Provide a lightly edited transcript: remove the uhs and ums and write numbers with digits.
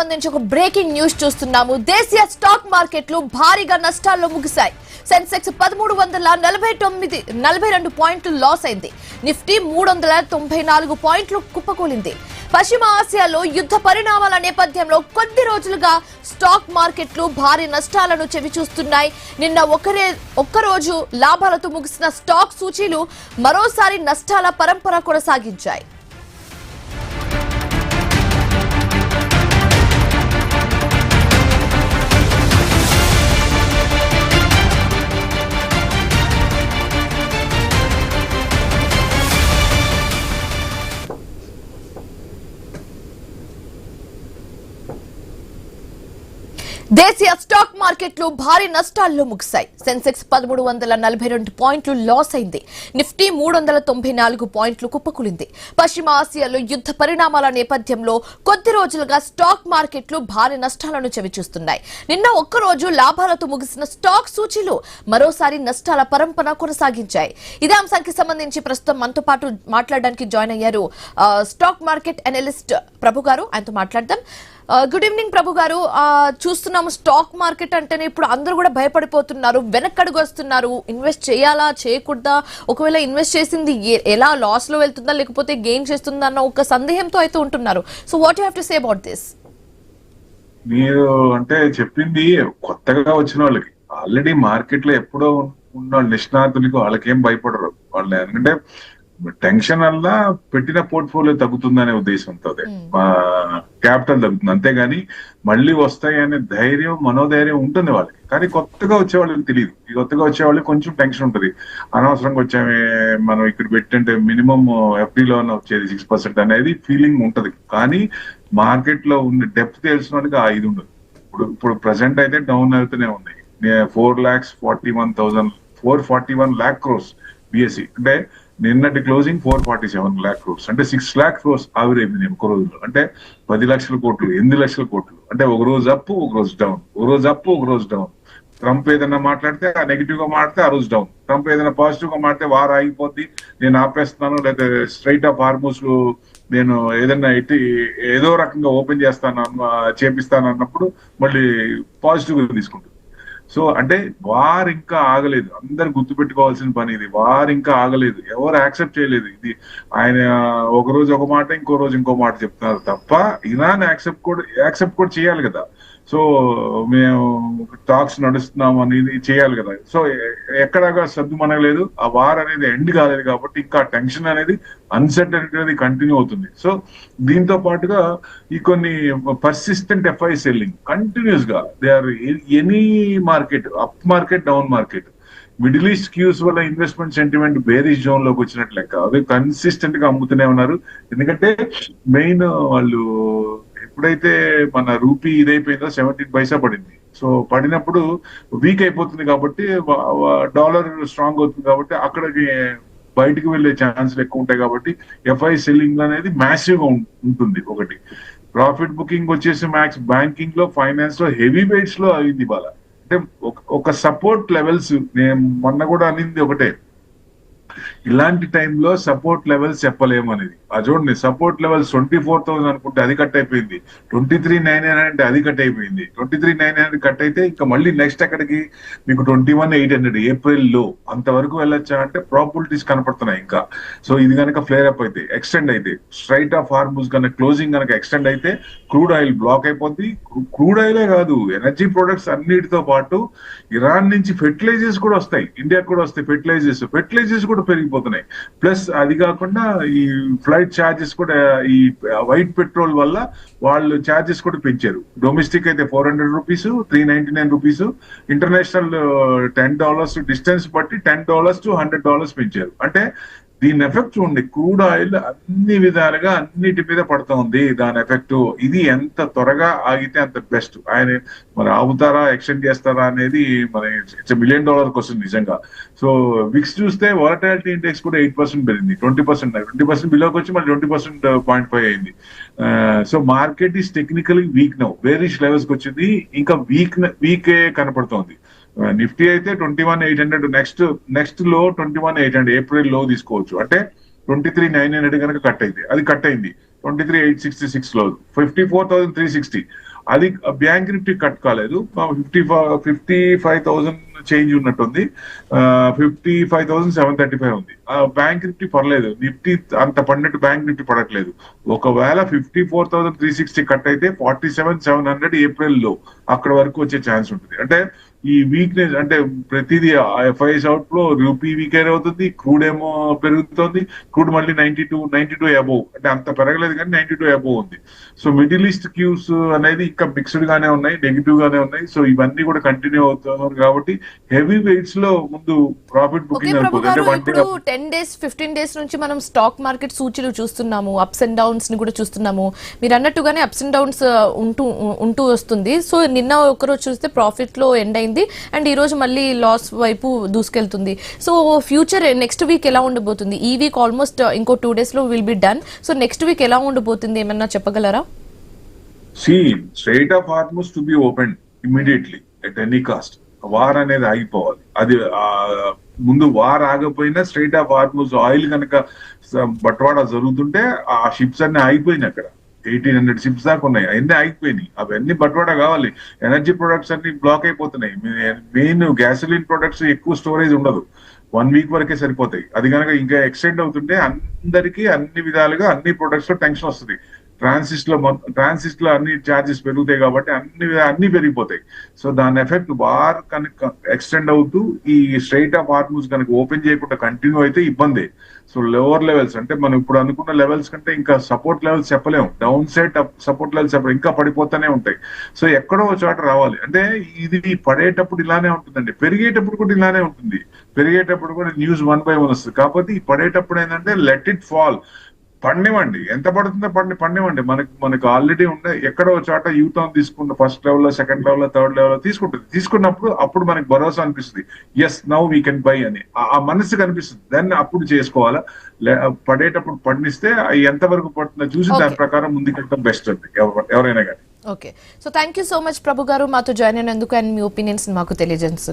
సంబంధించి ఒక breaking news చూస్తున్నాము. దేశీయ స్టాక్ మార్కెట్లు భారీగా నష్టాల్లో ముగిశాయి. సెన్సెక్స్ 1342 పాయింట్లు లాస్ అయింది. నిఫ్టీ 394 పాయింట్లు కుప్పకూలింది. పశ్చిమ ఆసియాలో యుద్ధ పరిణామాల నేపథ్యంలో కొద్ది రోజులుగా స్టాక్ మార్కెట్లు భారీ నష్టాలను చవిచూస్తున్నాయి. నిన్న ఒక్కరోజు లాభాలతో ముగిసిన స్టాక్ సూచీలు మరోసారి నష్టాల పరంపర కొనసాగించాయి. దేశీయ స్టాక్ మార్కెట్లు భారీ నష్టాల్లో ముగిశాయి. సెన్సెక్స్ 1342 పాయింట్లు లాస్ అయింది. నిఫ్టీ 394 పాయింట్లు కుప్పకూలింది. పశ్చిమ ఆసియాలో యుద్ధ పరిణామాల నేపథ్యంలో కొద్ది రోజులుగా స్టాక్ మార్కెట్లు భారీ నష్టాలను చవిచూస్తున్నాయి. నిన్న ఒక్కరోజు లాభాలతో ముగిసిన స్టాక్ సూచీలు మరోసారి నష్టాల పరంపర కొనసాగించాయి. ఇదే అంశానికి సంబంధించి ప్రస్తుతం మనతో పాటు మాట్లాడడానికి జాయిన్ అయ్యారు స్టాక్ మార్కెట్ అనలిస్ట్ ప్రభు గారు. ఆయనతో మాట్లాడదాం. గుడ్ ఈవినింగ్ ప్రభు గారు. చూస్తున్నాము స్టాక్ మార్కెట్ అంటేనే ఇప్పుడు అందరూ కూడా భయపడిపోతున్నారు, వెనక్కడుగు వస్తున్నారు. ఇన్వెస్ట్ చేయాలా చేయకూడదా, ఒకవేళ ఇన్వెస్ట్ చేసింది ఎలా లాస్ లో వెళ్తుందా లేకపోతే గెయిన్ చేస్తుందా అన్న ఒక సందేహంతో అయితే ఉంటున్నారు. So what you have to say about this? మీరు అంటే చెప్పింది కొత్తగా వచ్చిన వాళ్ళకి, ఆల్రెడీ మార్కెట్ లో ఎప్పుడో ఉన్న నిష్ణాతులకు వాళ్ళకేం భయపడరు. వాళ్ళు ఎందుకంటే టెన్షన్ వల్ల పెట్టిన పోర్ట్ఫోలియో తగ్గుతుందనే ఉద్దేశంతో క్యాపిటల్ తగ్గుతుంది, అంతేగాని మళ్ళీ వస్తాయి అనే ధైర్యం మనోధైర్యం ఉంటుంది వాళ్ళకి. కానీ కొత్తగా వచ్చే వాళ్ళకి తెలియదు. ఈ కొత్తగా వచ్చే వాళ్ళకి కొంచెం టెన్షన్ ఉంటుంది. అనవసరంగా వచ్చామే, మనం ఇక్కడ పెట్టంటే మినిమం ఎఫ్డీలో వచ్చేది 6% అనేది ఫీలింగ్ ఉంటది. కానీ మార్కెట్ లో ఉన్న డెప్త్ తెలిసిన వాళ్ళకి ఆ ఇది ఉండదు. ఇప్పుడు ప్రెసెంట్ అయితే డౌన్ అవుతూనే ఉంది. 441 lakh crores బిఎస్సి, అంటే నిన్నటి క్లోజింగ్ 447 lakh crores, అంటే 6 lakh crores ఆవిరైపోయింది ఒక రోజులో. అంటే 10 లక్షల కోట్లు, 8 లక్షల కోట్లు. అంటే ఒక రోజు అప్, ఒక రోజు డౌన్, ఒక రోజు అప్, ఒక రోజు డౌన్. ట్రంప్ ఏదైనా మాట్లాడితే ఆ నెగిటివ్ గా మాట్లాడితే ఆ రోజు డౌన్. ట్రంప్ ఏదైనా పాజిటివ్ గా మాట్లాడితే వారు ఆగిపోద్ది, నేను ఆపేస్తున్నాను, లేదా స్ట్రైట్ ఆఫ్ హార్మోస్ నేను ఏదైనా ఏదో రకంగా ఓపెన్ చేపిస్తాను అన్నప్పుడు మళ్ళీ పాజిటివ్ గా తీసుకుంటుంది. సో అంటే వార్ ఇంకా ఆగలేదు. అందరు గుర్తుపెట్టుకోవాల్సిన పని ఇది. వార్ ఇంకా ఆగలేదు, ఎవరు యాక్సెప్ట్ చేయలేదు. ఇది ఆయన ఒక రోజు ఒక మాట, ఇంకో రోజు ఇంకో మాట చెప్తున్నారు తప్ప ఇరాన్ యాక్సెప్ట్ కూడా చేయాలి కదా. సో మేము టాక్స్ నడుస్తున్నాం అనేది చేయాలి కదా. సో ఎక్కడగా సర్దు మనగలేదు. ఆ వార్ అనేది ఎండ్ కాలేదు కాబట్టి ఇంకా టెన్షన్ అనేది, అన్సర్టనిటీ అనేది కంటిన్యూ అవుతుంది. సో దీంతో పాటుగా ఈ కొన్ని పర్సిస్టెంట్ ఎఫ్ఐ సెల్లింగ్ కంటిన్యూస్ గా, they are any market, up market, down market, middle east cues వల్ల ఇన్వెస్ట్మెంట్ సెంటిమెంట్ బేరిష్ జోన్ లోకి వచ్చినట్లు లెక్క. అవి కన్సిస్టెంట్ గా అమ్ముతూనే ఉన్నారు. ఎందుకంటే మెయిన్ వాళ్ళు ఎప్పుడైతే మన రూపీ ఇదైపోయిందో 17 పైసా పడింది. సో పడినప్పుడు వీక్ అయిపోతుంది కాబట్టి, డాలర్ స్ట్రాంగ్ అవుతుంది కాబట్టి అక్కడికి బయటకు వెళ్లే ఛాన్సులు ఎక్కువ ఉంటాయి. కాబట్టి ఎఫ్ఐ సెల్లింగ్ అనేది మ్యాసివ్ గా ఉంటుంది. ఒకటి ప్రాఫిట్ బుకింగ్ వచ్చేసి మ్యాక్స్ బ్యాంకింగ్ లో, ఫైనాన్స్ లో, హెవీ వెయిట్స్ లో అయింది ఇవాళ. అంటే ఒక సపోర్ట్ లెవెల్స్, నేను మొన్న కూడా అనింది ఒకటే, ఇలాంటి టైంలో సపోర్ట్ లెవెల్స్ చెప్పలేము అనేది. చూడండి, సపోర్ట్ లెవెల్స్ 24,000 అనుకుంటే అది కట్ అయిపోయింది. 23,900 అంటే అది కట్ అయిపోయింది. 23,900 కట్ అయితే ఇంకా మళ్ళీ నెక్స్ట్ ఎక్కడికి మీకు 21,800 ఏప్రిల్ లో అంతవరకు వెళ్ళొచ్చా అంటే ప్రాబిలిటీస్ కనపడుతున్నాయి ఇంకా. సో ఇది కనుక ఫ్లేర్ అప్ అయితే, ఎక్స్టెండ్ అయితే, స్ట్రైట్ ఆఫ్ హార్మూజ్ కనుక క్లోజింగ్ కనుక ఎక్స్టెండ్ అయితే క్రూడ్ ఆయిల్ బ్లాక్ అయిపోద్ది. క్రూడ్ ఆయిలే కాదు, ఎనర్జీ ప్రొడక్ట్స్ అన్నిటితో పాటు ఇరాన్ నుంచి ఫెర్టిలైజర్స్ కూడా వస్తాయి, ఇండియాకి కూడా వస్తాయి. ఫెర్టిలైజర్స్ కూడా పెరిగిపోతున్నాయి. ప్లస్ అది కాకుండా ఈ ఫ్లైట్ ఛార్జెస్ కూడా, ఈ వైట్ పెట్రోల్ వల్ల వాళ్ళు ఛార్జెస్ కూడా పెంచారు. డొమెస్టిక్ అయితే 400 రూపీస్, 399 రూపీస్, ఇంటర్నేషనల్ $10 డిస్టెన్స్ బట్టి $10 to $100 పెంచారు. అంటే దీని ఎఫెక్ట్ చూడండి, క్రూడ్ ఆయిల్ అన్ని విధాలుగా అన్నిటి మీద పడుతూ ఉంది దాని ఎఫెక్ట్. ఇది ఎంత త్వరగా ఆగితే అంత బెస్ట్. ఆయన మరి ఆగుతారా, ఎక్స్టెండ్ చేస్తారా అనేది మన ఇట్స్ $1 million క్వశ్చన్ నిజంగా. సో విక్స్ చూస్తే వాలటాలిటీ ఇండెక్స్ కూడా 8% పెరిగింది. 20% బిలోకి వచ్చి మళ్ళీ 20.5 అయింది. So market is technically week now, bearish levels కి వచ్చింది, ఇంకా వీకే కనపడుతోంది. నిఫ్టీ అయితే 21,800, నెక్స్ట్ లో 21,800 ఏప్రిల్ లో తీసుకోవచ్చు. అంటే 23,900 కనుక కట్ అయితే, అది కట్ అయింది 23,866 లో, 54,360. అది బ్యాంక్ నిఫ్టీ కట్ కాలేదు. 55,000 చేంజ్ ఉన్నట్టుంది. 55,735 ఉంది. బ్యాంక్ నిఫ్టీ పర్లేదు, నిఫ్టీ అంత పడినట్టు బ్యాంక్ నిఫ్టీ పడట్లేదు. ఒకవేళ 54,360 కట్ అయితే 47,700 ఏప్రిల్ లో అక్కడ వరకు వచ్చే ఛాన్స్ ఉంటుంది. అంటే ఈ వీక్నెస్ అంటే ప్రతిదీ ఎఫ్ఐఎస్ అవుట్ లో రూపీ వీకెన్ అవుతుంది, క్రూడ్ ఏమో పెరుగుతుంది. క్రూడ్ మళ్ళీ 92 అబోవ్, అంటే అంత పెరగలేదు కానీ 92 అబోవ్ ఉంది. సో మిడిల్ ఈస్ట్ క్యూస్ అనేది ఇంకా మిక్స్డ్ గానే ఉన్నాయి, నెగిటివ్ గానే ఉన్నాయి. సో ఇవన్నీ కూడా కంటిన్యూ అవుతున్నారు కాబట్టి హెవీ వెయిట్స్ లో ముందు ప్రాఫిట్ బుకింగ్ ఇప్పుడు 10 days 15 days నుంచి మనం స్టాక్ మార్కెట్ సూచీలు చూస్తున్నాము, అప్స్ అండ్ డౌన్స్ ని కూడా చూస్తున్నాము. మీరు అన్నట్టుగానే అప్స్ అండ్ డౌన్స్ ఉంటూ వస్తుంది. సో నిన్న ఒకరోజు చూస్తే ప్రాఫిట్ లో ఎండ్ అయింది అండ్ ఈ రోజు మళ్ళీ లాస్ వైపు దూసుకెళ్తుంది. సో ఫ్యూచర్ నెక్స్ట్ వీక్ ఎలా ఉండబోతుంది? ఈ వీక్ ఆల్మోస్ట్ ఇంకో 2 days లో will be done. So next week ఎలా ఉండబోతుంది ఏమన్నా చెప్పగలరా? Strait of Hormuz to be open immediately at any cost. War అనేది ఆగిపోవాలి. అది ముందు వార్ ఆగపోయినా స్ట్రైట్ ఆఫ్ హార్మోస్ ఆయిల్ కనుక బట్వాడా జరుగుతుంటే ఆ షిప్స్ అన్ని ఆగిపోయినాయి. అక్కడ 1800 షిప్స్ దాకా ఉన్నాయి, అవన్నీ ఆగిపోయినాయి. అవన్నీ బట్వాడా కావాలి. ఎనర్జీ ప్రొడక్ట్స్ అన్ని బ్లాక్ అయిపోతున్నాయి. మెయిన్ గ్యాసోలిన్ ప్రొడక్ట్స్ ఎక్కువ స్టోరేజ్ ఉండదు, 1 week వరకే సరిపోతాయి. అది కనుక ఇంకా ఎక్స్టెండ్ అవుతుంటే అందరికీ అన్ని విధాలుగా అన్ని ప్రొడక్ట్స్ లో టెన్షన్ వస్తుంది. ట్రాన్సిస్ట్ లో అన్ని ఛార్జెస్ పెరుగుతాయి కాబట్టి అన్ని పెరిగిపోతాయి. సో దాని ఎఫెక్ట్ వార్ కనుక ఎక్స్టెండ్ అవుతూ ఈ స్ట్రైట్ ఆఫ్ హార్మోస్ కనుక ఓపెన్ చేయకుండా కంటిన్యూ అయితే ఇబ్బంది. సో లోవర్ లెవెల్స్ అంటే మనం ఇప్పుడు అనుకున్న లెవెల్స్ కంటే ఇంకా సపోర్ట్ లెవెల్స్ చెప్పలేము, డౌన్ సైడ్ సపోర్ట్ లెవెల్స్ చెప్పలేము, ఇంకా పడిపోతానే ఉంటాయి. సో ఎక్కడో ఒక చోట రావాలి. అంటే ఇది పడేటప్పుడు ఇలానే ఉంటుందండి, పెరిగేటప్పుడు కూడా ఇలానే ఉంటుంది. పెరిగేటప్పుడు కూడా న్యూస్ 1 by 1 వస్తుంది. కాకపోతే ఈ పడేటప్పుడు ఏంటంటే లెట్ ఇట్ ఫాల్, పండివ్వండి, ఎంత పడుతుందో పండివ్వండి. మనకు ఆల్రెడీ ఉండే ఎక్కడో చోట యూటర్న్ తీసుకుంటే ఫస్ట్ లెవెల్ లో, సెకండ్ లెవెల్ లో, థర్డ్ లెవెల్ లో తీసుకున్నప్పుడు అప్పుడు మనకి భరోసా అనిపిస్తుంది, yes now we can buy అని ఆ మనసు కనిపిస్తుంది. దాన్ని అప్పుడు చేసుకోవాలా. పడేటప్పుడు పండిస్తే ఎంత వరకు పడుతుందో చూసి దాని ప్రకారం ముందుకెళ్ళడం బెస్ట్ అండి ఎవరైనా కానీ. Okay, so thank you so much Prabhu garu మాతో జాయిన్ అయినందుకు అండ్ మీ ఒపీనియన్స్ మాకు తెలియజేస్తున్నారు.